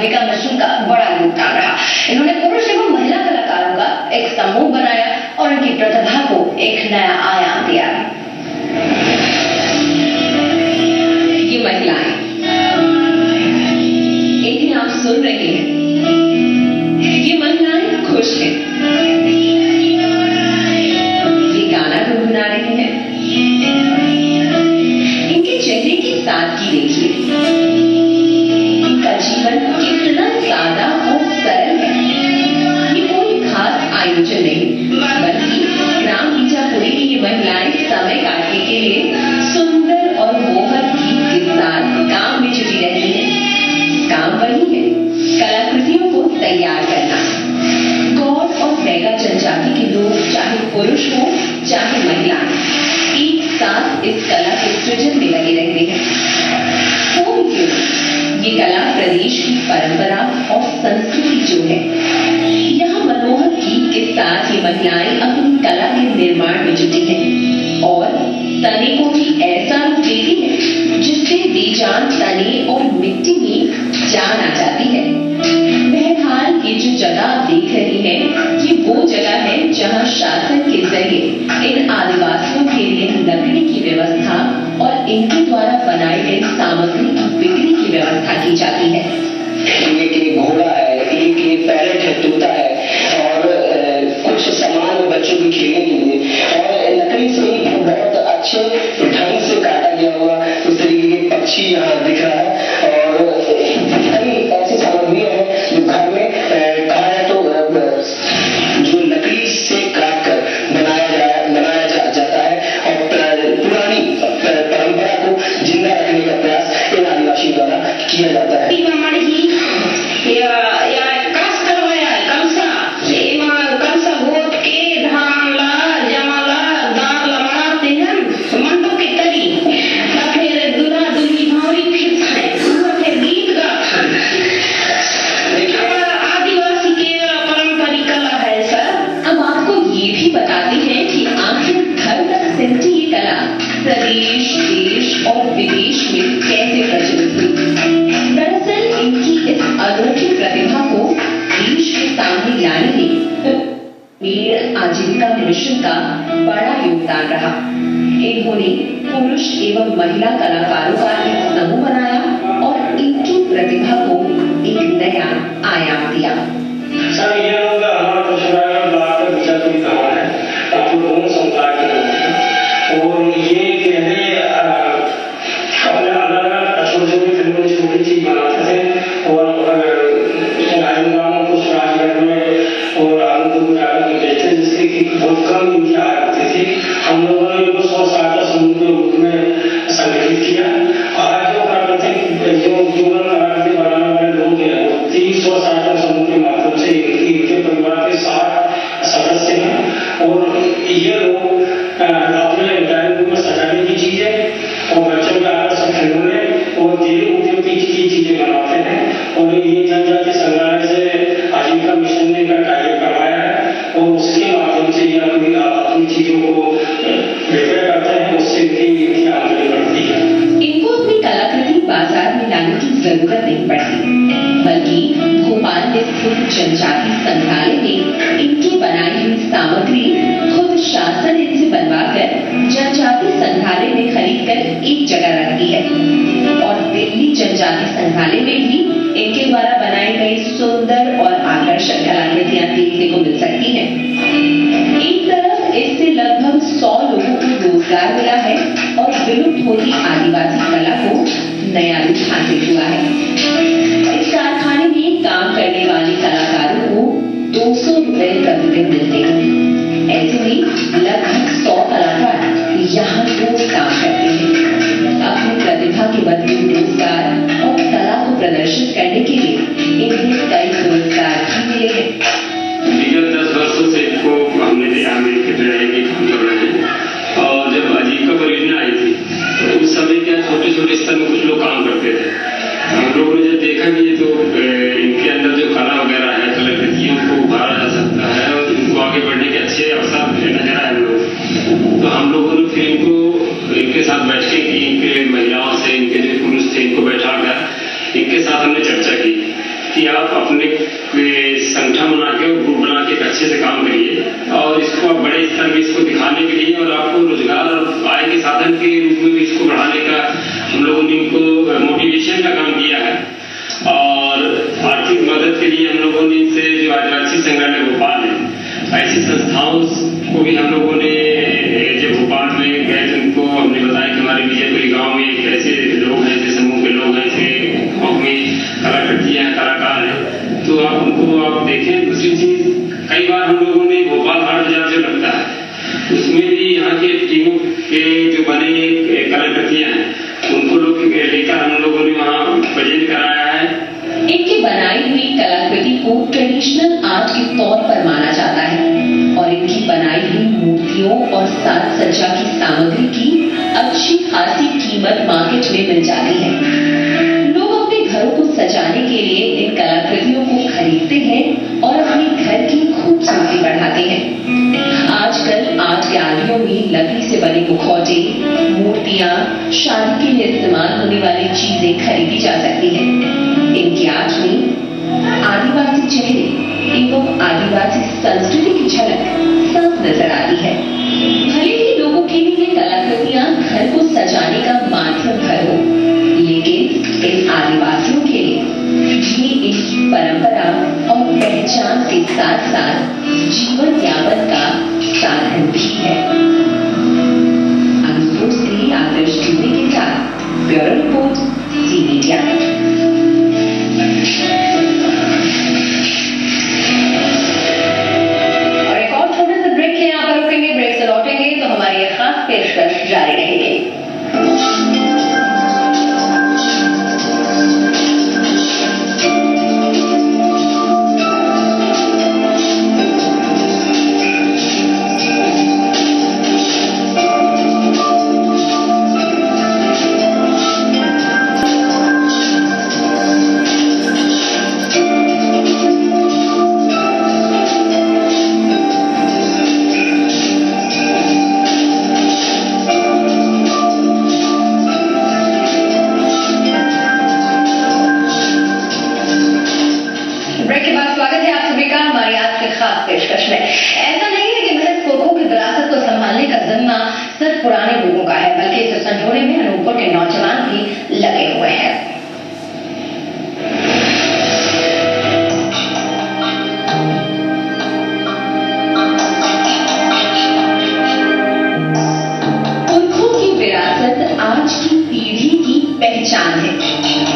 मल्लिका मिश्र का बड़ा योगदान रहा। इन्होंने पुरुष एवं महिला कलाकारों का एक समूह बनाया और उनकी प्रतिभा को एक नया आयाम दिया। ये महिलाएं, इन्हें आप सुन रहे हैं, ये महिलाएं खुश हैं, ये गाना गुनगुना रही हैं। इनके चेहरे की सादगी देखिए, इनका जीवन कितना सादा और सरल है। ये कोई खास आयोजन नहीं, बल्कि ग्राम बीजापुरी की ये महिलाएं समय काटने के लिए सुंदर और मोहक गीत के साथ काम में जुटी रहती हैं। काम वही है, कलाकृतियों को तैयार करना। गौड़ और बैगा जनजाति के लोग, चाहे पुरुष हो चाहे महिलाएं, एक साथ इस कला के सृजन में लगे रहते हैं। तो क्यों, ये कला प्रदेश की परंपरा और संस्कृति जो है। यहाँ मनमोहक गीत के साथ ये महिलाएं अपनी कला के निर्माण में जुटी हैं और तने को भी ऐसा रूप देती है जिससे बेजान तने और मिट्टी में जान आ जाती है। बहरहाल ये जो जगह आप देख रही हैं, ये वो जगह है जहाँ शासन के जरिए इन आदिवासियों के लिए लकड़ी की व्यवस्था और इनके द्वारा बनाई गई सामग्री की बिक्री की व्यवस्था की जाती है। एक घोड़ा है, एक पैरेट है, तोता है और कुछ सामान बच्चों के खेलने के लिए, और लकड़ी से बहुत अच्छे ढंग से काटा गया हुआ उस तरीके के पक्षी यहाँ दिख रहा है। और कई ऐसी सामग्रियां हैं जो घर में कहा है तो जो लकड़ी से काट कर बनाया जाता है और पुरानी परंपरा को जिंदा रखने का प्रयास इन आदिवासी द्वारा किया जाता है। प्रदेश, देश और विदेश में कैसे प्रचलित हुई। दरअसल इनकी इस अनोखी प्रतिभा को देश के सामने लाने में मेर आजीविका मिशन का बड़ा योगदान रहा। इन्होंने पुरुष एवं महिला कलाकारों का एक समूह बनाया और इनकी प्रतिभा को एक नया आयाम दिया। सर, ये लोग हमारा और ये कहने अपने अलग अलग छोटे फिल्मों छोटी चीज बनाते थे और राजनाम कुछ राजगढ़ में और आनंद में बेचते, जिससे कि बहुत कम इनकी आय होती थी। हम लोगों ने इनको 100 साल का समूह के रूप में संगठित किया। आज जो जीवन कलाकृति बनाने वाले लोग हैं 300 साल का समूह के माध्यम से इनके परिवार के 60 सदस्य हैं और ये लोग अपने डायनिंग रूम में सजाने की चीजें और बच्चों के आकर्षक खिलौने और तेल उपयोग की चीजें बनाते हैं। और ये जनजाति संग्रहालय से आजीविका मिशन ने इनका कार्य करवाया है और उसके माध्यम से ये अपनी चीजों को विक्रय करते हैं, उससे इनकी आमदनी बढ़ती है। इनको अपनी कलाकृति बाजार में लाने की जरूरत नहीं पड़ती, बल्कि भोपाल में स्थित जनजाति संग्रहालय में इनकी बनाई हुई सामग्री खुद शासन इनसे बनवाकर जनजाति संग्रहालय में खरीदकर एक जगह रखती है और दिल्ली जनजाति संग्रहालय में भी इनके द्वारा बनाई गई सुंदर और आकर्षक कलाकृतियां देखने को मिल सकती हैं। एक तरफ इससे लगभग 100 लोगों को रोजगार मिला है और विलुप्त होती आदिवासी कला को नया रूप हासिल हुआ है। इस कारखाने में काम करने वाले कलाकारों को 200 रुपए प्रतिदिन मिलते हैं। ऐसे में लगभग 100 कलाकार यहाँ रोज काम करते हैं। अपनी प्रतिभा के बदले रोजगार और कला को प्रदर्शित करने के लिए इन्हें कई पुरस्कार भी मिले हैं। विगत 10 वर्षों से इनको हमने ध्यान के काम कर रहे हैं और जब आजीविका परियोजना आई थी तो उस समय क्या छोटे स्तर में कुछ लोग काम करते थे। हम लोगों ने जब देखा कि ये तो इनके अंदर जो कला वगैरह है, कलाकृतियों को उभारा जा सकता है और इनको आगे बढ़ने के अच्छे अवसर नजर आए लोग, तो हम लोगों ने फिर इनके साथ बैठके की, इनके महिलाओं से, इनके जो पुरुष थे इनको बैठा कर इनके साथ हमने चर्चा की कि आप अपने संगठन बना के ग्रुप बना के अच्छे से काम करिए और इसको आप बड़े स्तर में इसको दिखाने के लिए और आपको रोजगार और आय के साधन के रूप में भी इसको बढ़ाने का हम लोगों ने इनको मोटिवेशन का काम किया है। और आर्थिक मदद के लिए हम लोगों ने इनसे जो आदिवासी संग्रहालय भोपाल है ऐसी संस्थाओं को भी हम लोगों ने जब भोपाल में गए तो उनको हमने बताया कि हमारे विजयपुरी गांव में एक ऐसे लोग हैं, ऐसे समूह के लोग हैं, ऐसे गाँव में कलाकृतियां कलाकार हैं, तो आप उनको आप देखें। दूसरी चीज कई बार हम लोगों ने भोपाल हाट बाजार जो लगता है उसमें भी यहाँ के टीमों के जो बने कलाकृतियां हैं उनको लोग लेकर हम लोगों ने वहाँ प्रेजेंट कराया है। इनकी बनाई हुई कलाकृति को ट्रेडिशनल आर्ट के तौर पर माना जाता है और इनकी बनाई हुई मूर्तियों और साज सज्जा की सामग्री की अच्छी खासी कीमत मार्केट में मिल जाती है। लोग अपने घरों को सजाने के लिए इन कलाकृतियों को खरीदते हैं और अपने घर की खूबसूरती बढ़ाते हैं। आजकल आर्ट गैलरियों में लकड़ी से बने मुखौटे, मूर्तियां, शादी के लिए इस्तेमाल होने वाली चीजें खरीदी जा सकती हैं। इनकी आर्ट में आदिवासी चेहरे एवं आदिवासी संस्कृति की झलक साफ नजर आती है। भले ही लोगों के लिए ये कलाकृतियां घर को सजाने का माध्यम घर हो, लेकिन इन आदिवासियों के लिए ये इनकी परंपरा और पहचान के साथ साथ जीवन यापन का साधन भी है। अनुभव से आदर्श जुड़ने के साथ ब्यूरो रिपोर्ट टी मीडिया। और एक और छोटे से ब्रेक के यहाँ पर रुकेंगे, ब्रेक से लौटेंगे तो हमारी ये खास पेशकश जारी रहेगी। पेशकश में ऐसा नहीं है कि महज कोको की विरासत को संभालने का जिम्मा सिर्फ पुराने लोगों का है, बल्कि इसे संजोने में अनूपपुर के नौजवान भी लगे हुए हैं। पुरखों की विरासत आज की पीढ़ी की पहचान है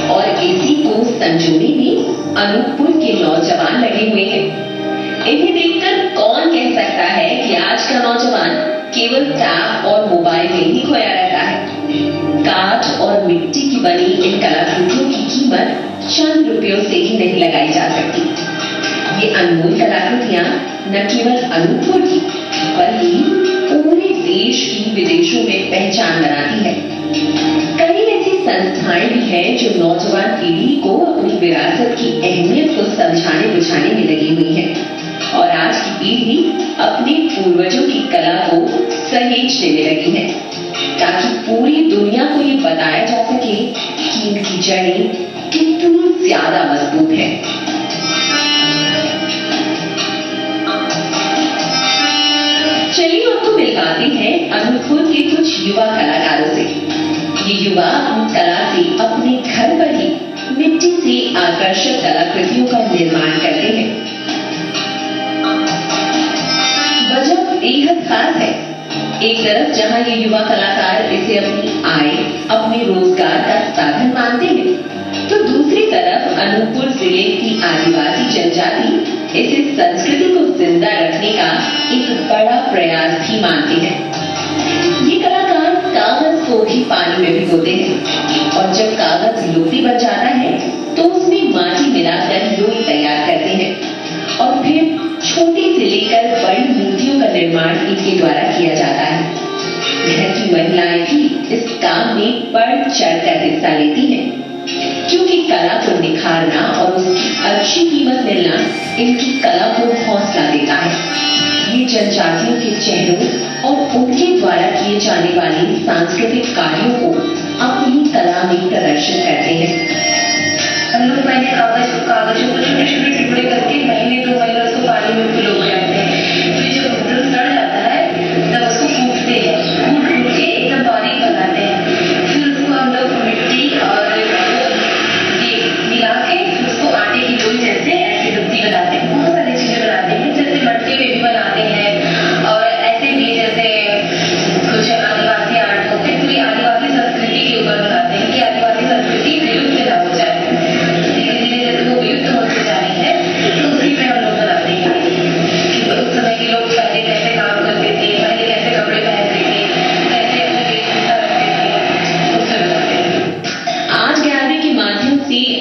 और इसी को संजोने में अनूपपुर के नौजवान लगे हुए हैं। इन्हें देखकर कौन कह सकता है कि आज का नौजवान केवल टैब और मोबाइल में ही खोया रहता है। काठ और मिट्टी की बनी इन कलाकृतियों की कीमत चंद रुपयों से ही नहीं लगाई जा सकती। ये अनमोल कलाकृतियां न केवल अनूपपुर की बल्कि पूरे देश की विदेशों में पहचान बनाती है। कई ऐसी संस्थाएं भी हैं जो नौजवान पीढ़ी को अपनी विरासत की अहमियत को समझाने बुझाने में लगी हुई है और आज की पीढ़ी अपने पूर्वजों की कला को सहेजने में लगी है ताकि पूरी दुनिया को ये बताया जा सके कि इनकी जड़ें कितनी ज्यादा मजबूत है। चलिए आपको मिलवाते हैं अनूपपुर के कुछ युवा कलाकारों से। ये युवा अपनी कला से अपने घर पर ही मिट्टी से आकर्षक कलाकृतियों का निर्माण करते हैं। वजह बेहद खास है। एक तरफ जहां ये युवा कलाकार इसे अपनी आय, अपने रोजगार का साधन मानते हैं, तो दूसरी तरफ अनूपपुर जिले की आदिवासी जनजाति इसे संस्कृति को जिंदा रखने का एक बड़ा प्रयास भी मानती है। ये कलाकार कागज को भी पानी में भिगोते हैं और जब कागज लुगदी बन जाता है तो उसमें माटी मिलाकर लोई तैयार करते हैं और फिर छोटी से लेकर बड़ी मूर्तियों का निर्माण इनके द्वारा किया जाता है। घर की महिलाएं भी इस काम में बढ़ चढ़कर हिस्सा लेती हैं क्योंकि कला को निखारना और उसकी अच्छी कीमत मिलना इनकी कला को हौसला देता है। ये जनजातियों के चेहरों और उनके द्वारा किए जाने वाले सांस्कृतिक कार्यों को अपनी कला में प्रदर्शित करते हैं। मैंने कागजों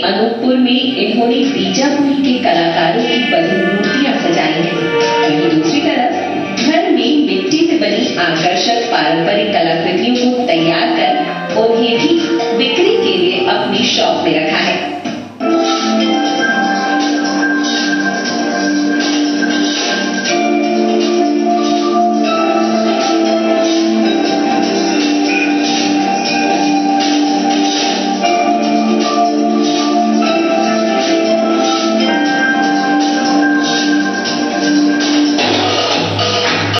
अनूपपुर में इन्होंने बीजापुरी के कलाकारों की बनी मूर्तियां सजाई हैं। वहीं दूसरी तरफ घर में मिट्टी से बनी आकर्षक पारंपरिक कलाकृतियों को तैयार कर उन्हें भी बिक्री के लिए अपनी शॉप में रखा है।